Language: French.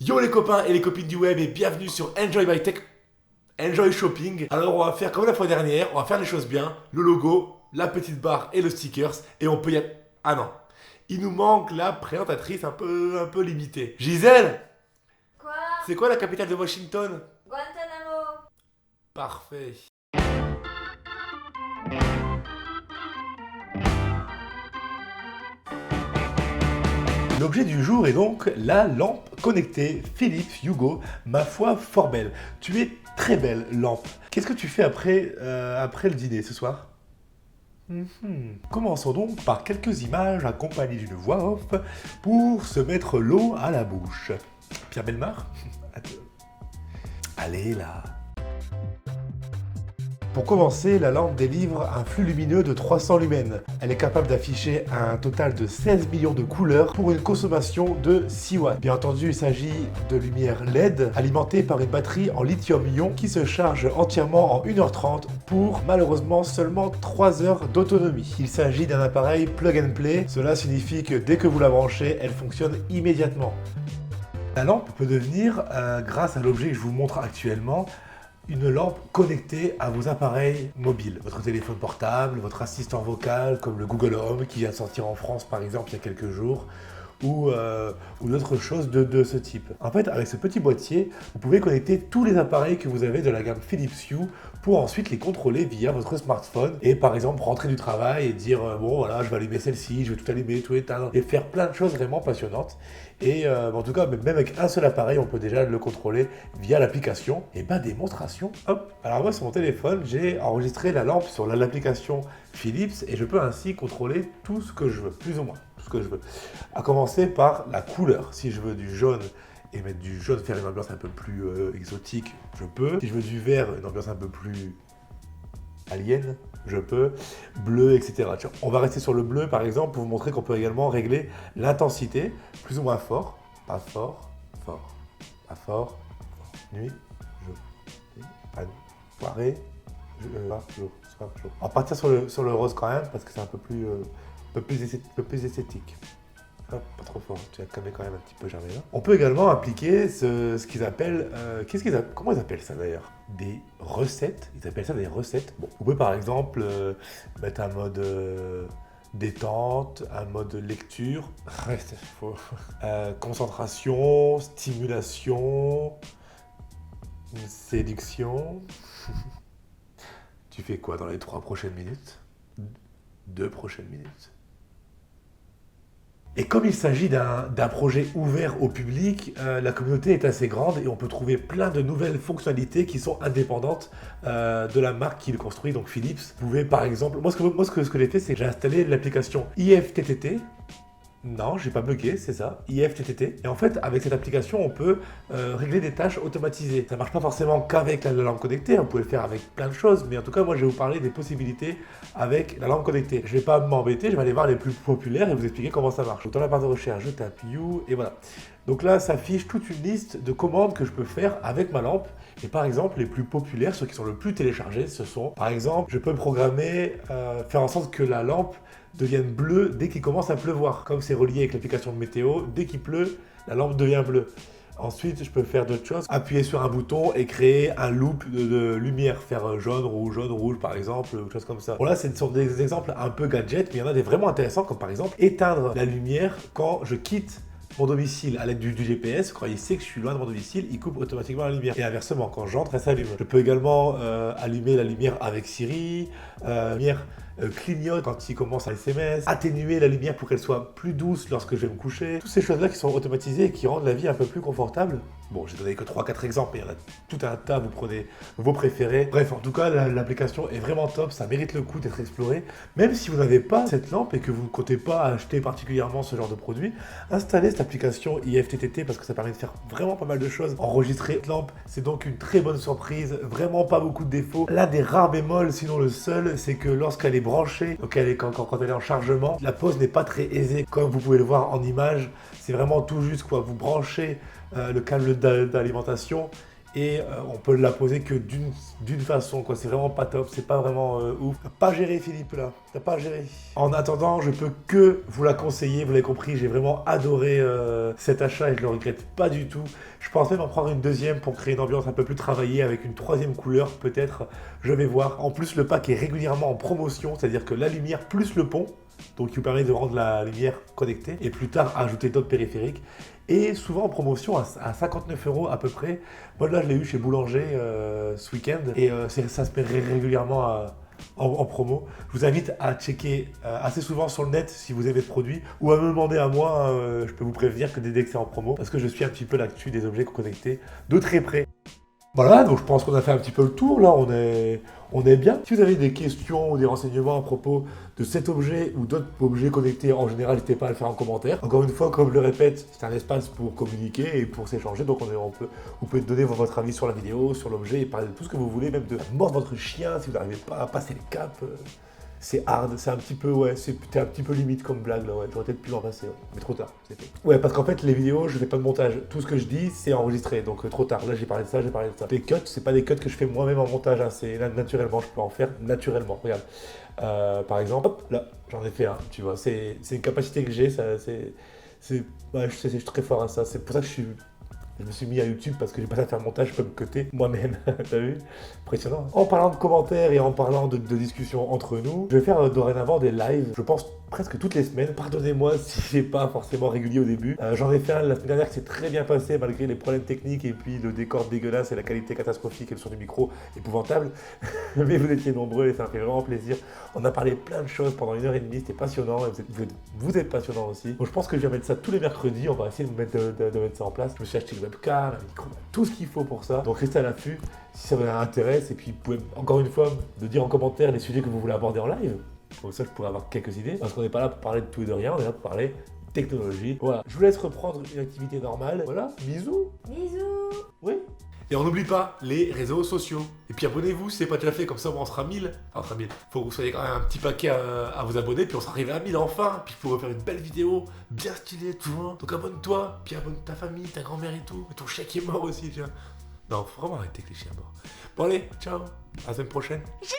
Yo les copains et les copines du web et bienvenue sur Enjoy My Tech, Enjoy Shopping. Alors on va faire comme la fois dernière, on va faire les choses bien, le logo, la petite barre et le stickers et on peut y aller. Ah non, il nous manque la présentatrice un peu limitée. Gisèle, Quoi? c'est quoi la capitale de Washington? Guantanamo. Parfait. L'objet du jour est donc la lampe connectée Philips Hugo, ma foi fort belle. Tu es très belle lampe. Qu'est-ce que tu fais après le dîner ce soir? Commençons donc par quelques images accompagnées d'une voix off pour se mettre l'eau à la bouche. Pierre Bellemare? Allez là. Pour commencer, la lampe délivre un flux lumineux de 300 lumens. Elle est capable d'afficher un total de 16 millions de couleurs pour une consommation de 6 watts. Bien entendu, il s'agit de lumière LED alimentée par une batterie en lithium-ion qui se charge entièrement en 1h30 pour malheureusement seulement 3 heures d'autonomie. Il s'agit d'un appareil plug and play. Cela signifie que dès que vous la branchez, elle fonctionne immédiatement. La lampe peut devenir, grâce à l'objet que je vous montre actuellement, une lampe connectée à vos appareils mobiles. Votre téléphone portable, votre assistant vocal comme le Google Home qui vient de sortir en France par exemple il y a quelques jours, ou d'autres choses de ce type. En fait, avec ce petit boîtier, vous pouvez connecter tous les appareils que vous avez de la gamme Philips Hue pour ensuite les contrôler via votre smartphone et par exemple rentrer du travail et dire bon voilà, je vais allumer celle-ci, je vais tout allumer, tout éteindre et faire plein de choses vraiment passionnantes. Et en tout cas, même avec un seul appareil, on peut déjà le contrôler via l'application. Et démonstration, hop. Alors moi sur mon téléphone, j'ai enregistré la lampe sur l'application Philips et je peux ainsi contrôler tout ce que je veux, plus ou moins tout ce que je veux. À commencer par la couleur. Si je veux du jaune et mettre du jaune, faire une ambiance un peu plus exotique, je peux. Si je veux du vert, une ambiance un peu plus alien, je peux. Bleu, etc. Tiens, on va rester sur le bleu par exemple pour vous montrer qu'on peut également régler l'intensité, plus ou moins fort, pas fort, fort, pas fort, nuit, jour, pas nuit, soirée, jour, soir, jour. On va partir sur le rose quand même parce que c'est un peu plus esthétique. Pas trop fort, tu as calmé quand même un petit peu jamais là. On peut également appliquer ce qu'ils appellent, comment ils appellent ça d'ailleurs? Des recettes, ils appellent ça des recettes. Bon, vous pouvez par exemple mettre un mode détente, un mode lecture, concentration, stimulation, séduction. Tu fais quoi dans les 3 prochaines minutes? 2 prochaines minutes. Et comme il s'agit d'un projet ouvert au public, la communauté est assez grande et on peut trouver plein de nouvelles fonctionnalités qui sont indépendantes de la marque qui le construit, donc Philips. Vous pouvez par exemple, ce que j'ai fait, c'est que j'ai installé l'application IFTTT. Non, j'ai pas bugué, c'est ça, IFTTT. Et en fait, avec cette application, on peut régler des tâches automatisées. Ça marche pas forcément qu'avec la lampe connectée, on peut le faire avec plein de choses, mais en tout cas, moi, je vais vous parler des possibilités avec la lampe connectée. Je vais pas m'embêter, je vais aller voir les plus populaires et vous expliquer comment ça marche. Donc, dans la barre de recherche, je tape You et voilà. Donc là, s'affiche toute une liste de commandes que je peux faire avec ma lampe. Et par exemple, les plus populaires, ceux qui sont le plus téléchargés, ce sont, par exemple, je peux programmer, faire en sorte que la lampe devienne bleue dès qu'il commence à pleuvoir. Comme c'est relié avec l'application de météo, dès qu'il pleut, la lampe devient bleue. Ensuite, je peux faire d'autres choses, appuyer sur un bouton et créer un loop de lumière, faire jaune, rouge, par exemple, ou choses comme ça. Bon là, ce sont des exemples un peu gadgets, mais il y en a des vraiment intéressants, comme par exemple éteindre la lumière quand je quitte mon domicile à l'aide du GPS. Quand il sait que je suis loin de mon domicile, il coupe automatiquement la lumière. Et inversement, quand j'entre, elle s'allume. Je peux également allumer la lumière avec Siri, lumière clignote quand il commence à SMS, atténuer la lumière pour qu'elle soit plus douce lorsque je vais me coucher. Toutes ces choses-là qui sont automatisées et qui rendent la vie un peu plus confortable. Bon, j'ai donné que 3-4 exemples, mais il y en a tout un tas, vous prenez vos préférés. Bref, en tout cas, l'application est vraiment top, ça mérite le coup d'être exploré. Même si vous n'avez pas cette lampe et que vous ne comptez pas acheter particulièrement ce genre de produit, installez cette application IFTTT parce que ça permet de faire vraiment pas mal de choses. Enregistrer cette lampe, c'est donc une très bonne surprise, vraiment pas beaucoup de défauts. L'un des rares bémols, sinon le seul, c'est que lorsqu'elle est branchée, donc quand elle est en chargement, la pose n'est pas très aisée. Comme vous pouvez le voir en image, c'est vraiment tout juste quoi. Vous branchez le câble d'alimentation et on peut la poser que d'une façon, quoi. C'est vraiment pas top, c'est pas vraiment ouf. T'as pas géré, Philippe, là. T'as pas géré. En attendant, je peux que vous la conseiller. Vous l'avez compris, j'ai vraiment adoré cet achat et je le regrette pas du tout. Je pense même en prendre une deuxième pour créer une ambiance un peu plus travaillée avec une troisième couleur, peut-être. Je vais voir. En plus, le pack est régulièrement en promotion, c'est-à-dire que la lumière plus le pont, donc qui vous permet de rendre la lumière connectée, et plus tard ajouter d'autres périphériques. Et souvent en promotion à 59 € à peu près. Moi là je l'ai eu chez Boulanger ce week-end et ça se met régulièrement en promo. Je vous invite à checker assez souvent sur le net si vous aimez ce produit ou à me demander à moi, je peux vous prévenir que dès que c'est en promo parce que je suis un petit peu l'actu des objets connectés de très près. Voilà, donc je pense qu'on a fait un petit peu le tour, là on est bien. Si vous avez des questions ou des renseignements à propos de cet objet ou d'autres objets connectés en général, n'hésitez pas à le faire en commentaire. Encore une fois, comme je le répète, c'est un espace pour communiquer et pour s'échanger, donc vous pouvez donner votre avis sur la vidéo, sur l'objet et parler de tout ce que vous voulez, même de mordre votre chien si vous n'arrivez pas à passer le cap. C'est hard, c'est un petit peu, ouais, c'était un petit peu limite comme blague là, ouais, j'aurais peut-être pu m'en passer, ouais. Mais trop tard, c'est fait. Ouais, parce qu'en fait, les vidéos, je fais pas de montage, tout ce que je dis, c'est enregistré, donc trop tard, là j'ai parlé de ça, j'ai parlé de ça. Les cuts, c'est pas des cuts que je fais moi-même en montage, hein, c'est naturellement, je peux en faire naturellement, regarde. Par exemple, hop, là, j'en ai fait un, tu vois, c'est une capacité que j'ai, ça, ouais, je sais, je suis très fort à ça, c'est pour ça que je me suis mis à YouTube parce que j'ai pas à faire le montage, je peux me cutter moi-même. T'as vu? Impressionnant. En parlant de commentaires et en parlant de discussions entre nous, je vais faire dorénavant des lives, je pense presque toutes les semaines. Pardonnez-moi si c'est pas forcément régulier au début. J'en ai fait un la semaine dernière qui s'est très bien passé malgré les problèmes techniques et puis le décor dégueulasse et la qualité catastrophique et le son du micro épouvantable. Mais vous étiez nombreux et ça m'a fait vraiment plaisir. On a parlé plein de choses pendant 1h30, c'était passionnant et vous êtes passionnant aussi. Donc je pense que je vais mettre ça tous les mercredis, on va essayer de mettre ça en place. Je me suis acheté le webcam, un micro, tout ce qu'il faut pour ça. Donc restez à l'affût si ça vous intéresse et puis vous pouvez encore une fois me dire en commentaire les sujets que vous voulez aborder en live. Comme ça je pourrais avoir quelques idées parce qu'on n'est pas là pour parler de tout et de rien, on est là pour parler technologie. Voilà, je vous laisse reprendre une activité normale. Voilà, bisous. Bisous. Oui. Et on n'oublie pas les réseaux sociaux. Et puis abonnez-vous si ce n'est pas déjà fait, comme ça on sera 1000. Enfin, on sera 1000. Faut que vous soyez quand même un petit paquet à vous abonner, puis on sera arrivé à 1000 enfin. Puis je pourrai faire une belle vidéo, bien stylée, tout le monde. Donc abonne-toi, puis abonne ta famille, ta grand-mère et tout. Et ton chien qui est mort aussi, tiens. Non, faut vraiment arrêter avec les chiens morts. Bon allez, ciao, à la semaine prochaine. Je suis